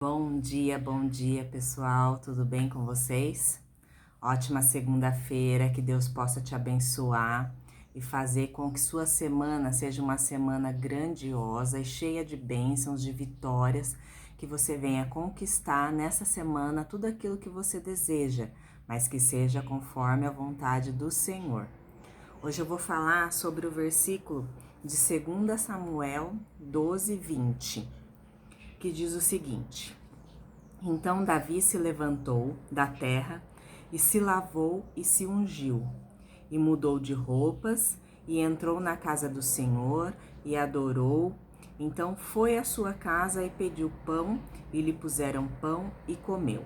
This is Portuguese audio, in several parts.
Bom dia pessoal, tudo bem com vocês? Ótima segunda-feira, que Deus possa te abençoar e fazer com que sua semana seja uma semana grandiosa e cheia de bênçãos, de vitórias, que você venha conquistar nessa semana tudo aquilo que você deseja, mas que seja conforme a vontade do Senhor. Hoje eu vou falar sobre o versículo de 2 Samuel 12:20, que diz o seguinte: Então Davi se levantou da terra e se lavou e se ungiu, e mudou de roupas, e entrou na casa do Senhor e adorou. Então foi à sua casa e pediu pão, e lhe puseram pão e comeu.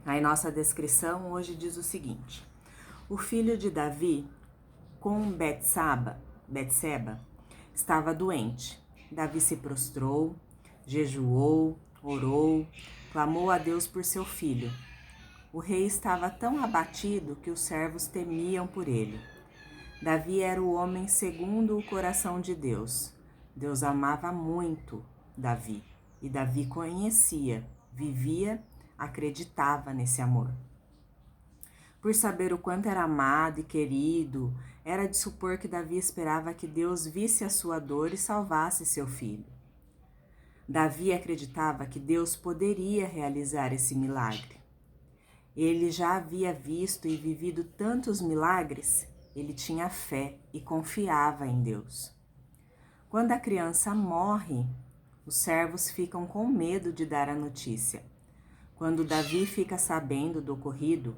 Aí nossa descrição hoje diz o seguinte: o filho de Davi, com Betseba, estava doente. Davi se prostrou, jejuou, orou, clamou a Deus por seu filho. O rei estava tão abatido que os servos temiam por ele. Davi era o homem segundo o coração de Deus. Deus amava muito Davi, e Davi conhecia, vivia, acreditava nesse amor. Por saber o quanto era amado e querido, era de supor que Davi esperava que Deus visse a sua dor e salvasse seu filho. Davi acreditava que Deus poderia realizar esse milagre. Ele já havia visto e vivido tantos milagres, ele tinha fé e confiava em Deus. Quando a criança morre, os servos ficam com medo de dar a notícia. Quando Davi fica sabendo do ocorrido,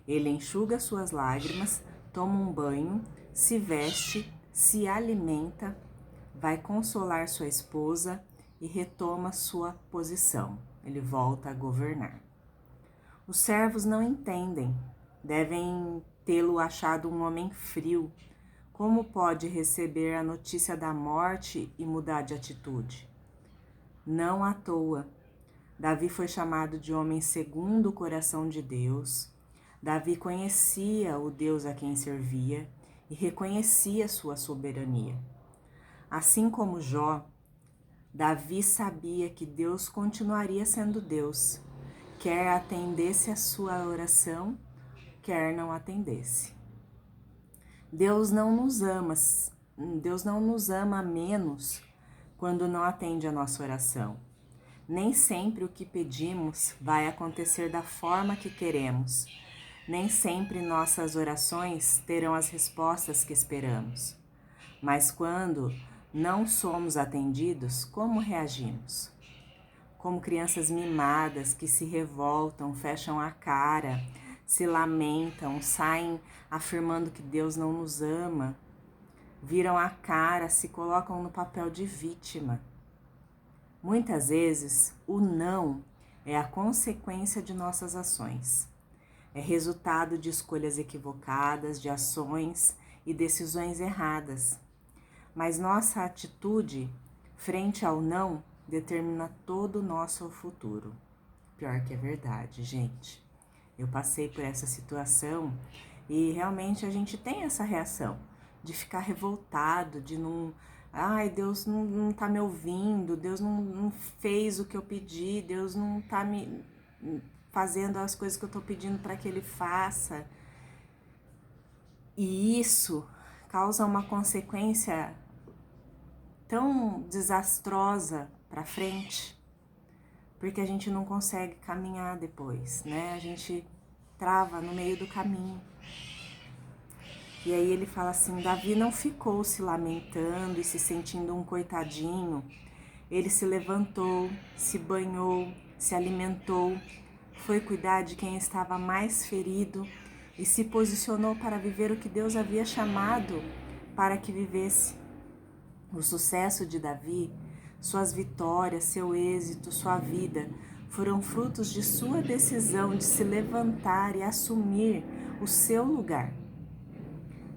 ele enxuga suas lágrimas, toma um banho, se veste, se alimenta, vai consolar sua esposa e retoma sua posição. Ele volta a governar. Os servos não entendem, devem tê-lo achado um homem frio. Como pode receber a notícia da morte e mudar de atitude? Não à toa. Davi foi chamado de homem segundo o coração de Deus. Davi conhecia o Deus a quem servia e reconhecia sua soberania. Assim como Jó, Davi sabia que Deus continuaria sendo Deus, quer atendesse a sua oração, quer não atendesse. Deus não nos ama menos quando não atende a nossa oração. Nem sempre o que pedimos vai acontecer da forma que queremos. Nem sempre nossas orações terão as respostas que esperamos. Mas quando não somos atendidos, como reagimos? Como crianças mimadas que se revoltam, fecham a cara, se lamentam, saem afirmando que Deus não nos ama, viram a cara, se colocam no papel de vítima. Muitas vezes, o não é a consequência de nossas ações. É resultado de escolhas equivocadas, de ações e decisões erradas. Mas nossa atitude frente ao não determina todo o nosso futuro. Pior que é verdade, gente. Eu passei por essa situação e realmente a gente tem essa reação de ficar revoltado, de não... Ai, Deus não tá me ouvindo, Deus não fez o que eu pedi, Deus não tá me fazendo as coisas que eu tô pedindo para que Ele faça. E isso causa uma consequência tão desastrosa para frente, porque a gente não consegue caminhar depois, né? A gente trava no meio do caminho. E aí ele fala assim: Davi não ficou se lamentando e se sentindo um coitadinho. Ele se levantou, se banhou, se alimentou, foi cuidar de quem estava mais ferido e se posicionou para viver o que Deus havia chamado para que vivesse. O sucesso de Davi, suas vitórias, seu êxito, sua vida foram frutos de sua decisão de se levantar e assumir o seu lugar.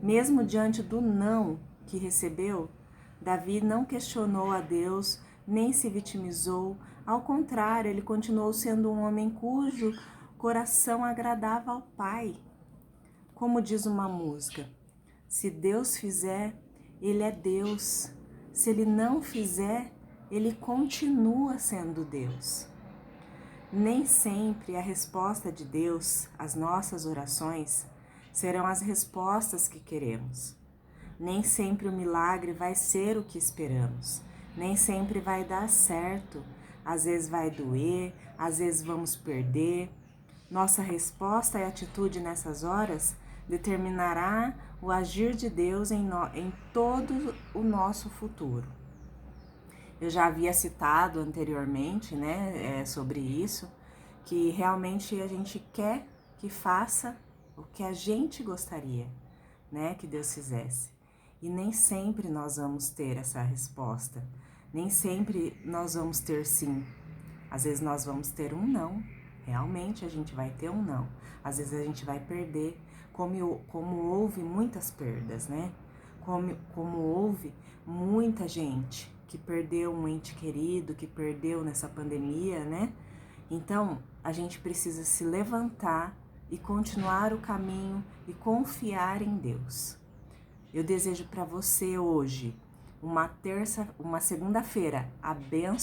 Mesmo diante do não que recebeu, Davi não questionou a Deus, nem se vitimizou. Ao contrário, ele continuou sendo um homem cujo coração agradava ao Pai. Como diz uma música, se Deus fizer, Ele é Deus. Se Ele não fizer, Ele continua sendo Deus. Nem sempre a resposta de Deus às nossas orações serão as respostas que queremos. Nem sempre o milagre vai ser o que esperamos. Nem sempre vai dar certo. Às vezes vai doer, às vezes vamos perder. Nossa resposta e atitude nessas horas determinará o agir de Deus em todo o nosso futuro. Eu já havia citado anteriormente, sobre isso, que realmente a gente quer que faça o que a gente gostaria, que Deus fizesse. E nem sempre nós vamos ter essa resposta, nem sempre nós vamos ter sim. Às vezes nós vamos ter um não, realmente a gente vai ter um não. Às vezes a gente vai perder, como houve muitas perdas, Como houve muita gente que perdeu um ente querido, que perdeu nessa pandemia, Então, a gente precisa se levantar e continuar o caminho e confiar em Deus. Eu desejo para você hoje uma segunda-feira abençoada.